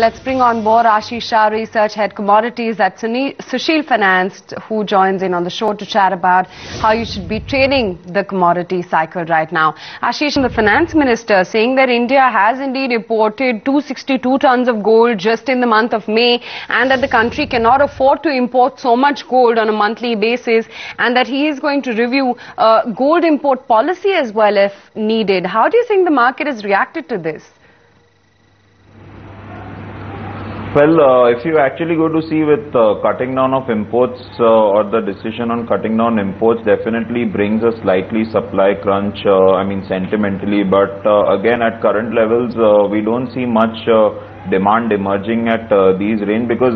let's bring on board Ashish Shah, Research Head Commodities at Sushil Finance, who joins in on the show to chat about how you should be trading the commodity cycle right now. Ashish, the Finance Minister, saying that India has indeed imported 262 tons of gold just in the month of May, and that the country cannot afford to import so much gold on a monthly basis, and that he is going to review gold import policy as well if needed. How do you think the market has reacted to this? Well, if you actually go to see with cutting down of imports or the decision on cutting down imports definitely brings a slightly supply crunch, sentimentally, but again at current levels we don't see much demand emerging at these range, because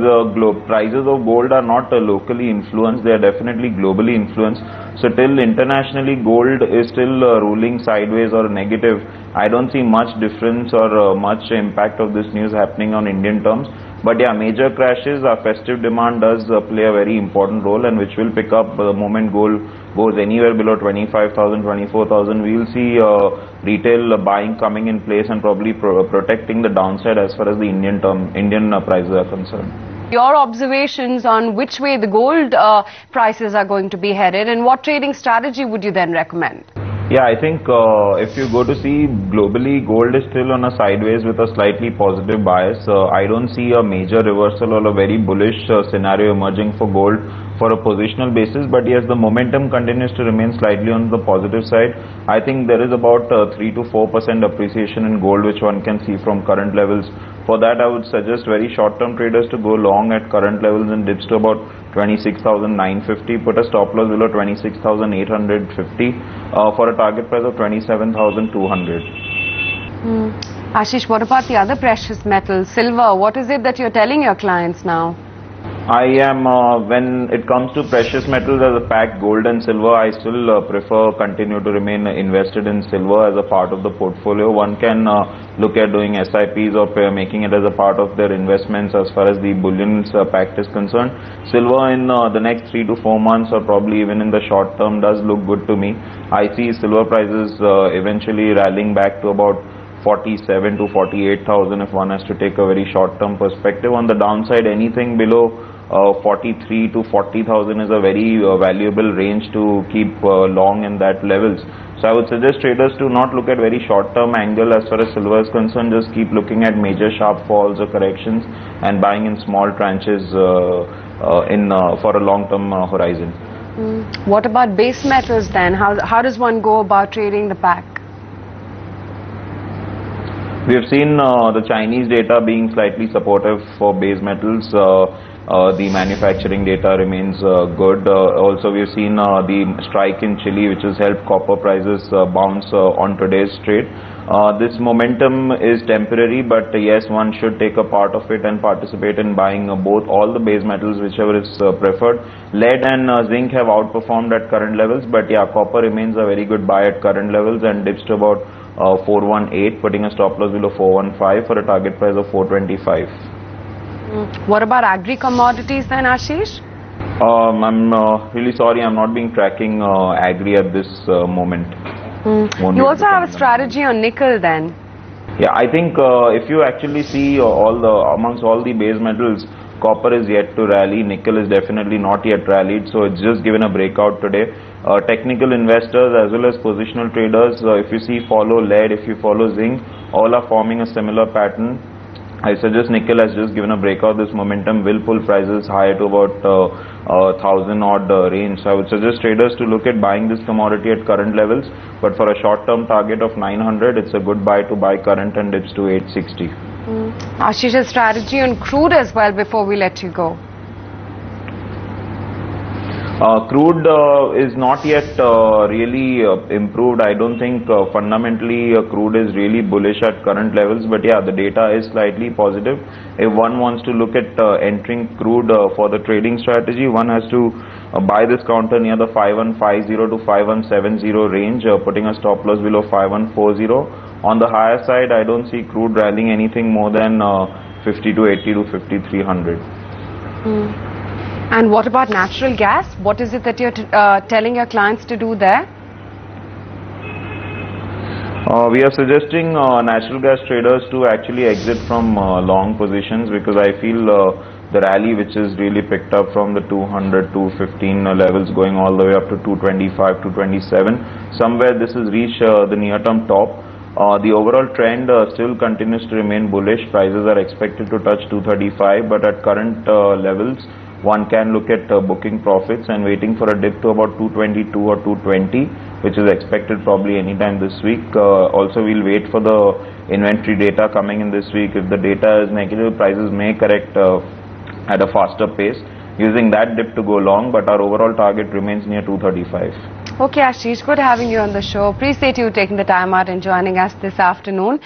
prices of gold are not locally influenced, they are definitely globally influenced. So till internationally gold is still ruling sideways or negative, I don't see much difference or much impact of this news happening on Indian terms. But yeah, major crashes, our festive demand does play a very important role, and which will pick up the moment gold goes anywhere below 25,000, 24,000. We will see retail buying coming in place and probably protecting the downside as far as the Indian prices are concerned. Your observations on which way the gold prices are going to be headed, and what trading strategy would you then recommend? Yeah, I think if you go to see globally, gold is still on a sideways with a slightly positive bias. I don't see a major reversal or a very bullish scenario emerging for gold for a positional basis, but yes, the momentum continues to remain slightly on the positive side. I think there is about 3 to 4% appreciation in gold which one can see from current levels. For that, I would suggest very short-term traders to go long at current levels and dips to about 26,950. Put a stop loss below 26,850 for a target price of 27,200. Ashish, what about the other precious metals? Silver, what is it that you're telling your clients now? I am, when it comes to precious metals as a pack, gold and silver, I still prefer continue to remain invested in silver as a part of the portfolio. One can look at doing SIPs or making it as a part of their investments as far as the bullions pact is concerned. Silver in the next 3 to 4 months or probably even in the short term does look good to me. I see silver prices eventually rallying back to about 47 to 48,000 if one has to take a very short-term perspective. On the downside, anything below 43 to 40,000 is a very valuable range to keep long in that levels. So I would suggest traders to not look at very short-term angle as far as silver is concerned. Just keep looking at major sharp falls or corrections and buying in small tranches for a long-term horizon. What about base metals then? How does one go about trading the pack? We have seen the Chinese data being slightly supportive for base metals. The manufacturing data remains good. Also, we have seen the strike in Chile, which has helped copper prices bounce on today's trade. This momentum is temporary, but yes, one should take a part of it and participate in buying all the base metals, whichever is preferred. Lead and zinc have outperformed at current levels, but yeah, copper remains a very good buy at current levels and dips to about 418, putting a stop loss below 415 for a target price of 425. What about agri commodities then, Ashish? I'm really sorry, I'm not been tracking agri at this moment. You also have a strategy on nickel then? Yeah, I think if you actually see amongst all the base metals, copper is yet to rally, nickel is definitely not yet rallied, so it's just given a breakout today. Technical investors as well as positional traders, if you see follow lead, if you follow zinc, all are forming a similar pattern. I suggest nickel has just given a breakout. This momentum will pull prices higher to about 1,000 odd range. So I would suggest traders to look at buying this commodity at current levels, but for a short-term target of 900, it's a good buy to buy current and dips to 860. Ashish's strategy on crude as well before we let you go. Crude is not yet really improved. I don't think fundamentally crude is really bullish at current levels, but yeah, the data is slightly positive. If one wants to look at entering crude for the trading strategy, one has to buy this counter near the 5150 to 5170 range, putting a stop loss below 5140. On the higher side, I don't see crude rallying anything more than 50 to 80 to 5300. And what about natural gas? What is it that you're telling your clients to do there? We are suggesting natural gas traders to actually exit from long positions, because I feel the rally which is really picked up from the 200, 215 levels going all the way up to 225, 227, somewhere this has reached the near-term top. The overall trend still continues to remain bullish. Prices are expected to touch 235, but at current levels, one can look at booking profits and waiting for a dip to about 222 or 220, which is expected probably anytime this week. Also, we'll wait for the inventory data coming in this week. If the data is negative, prices may correct at a faster pace, using that dip to go long, but our overall target remains near 235. Okay, Ashish, good having you on the show. Appreciate you taking the time out and joining us this afternoon.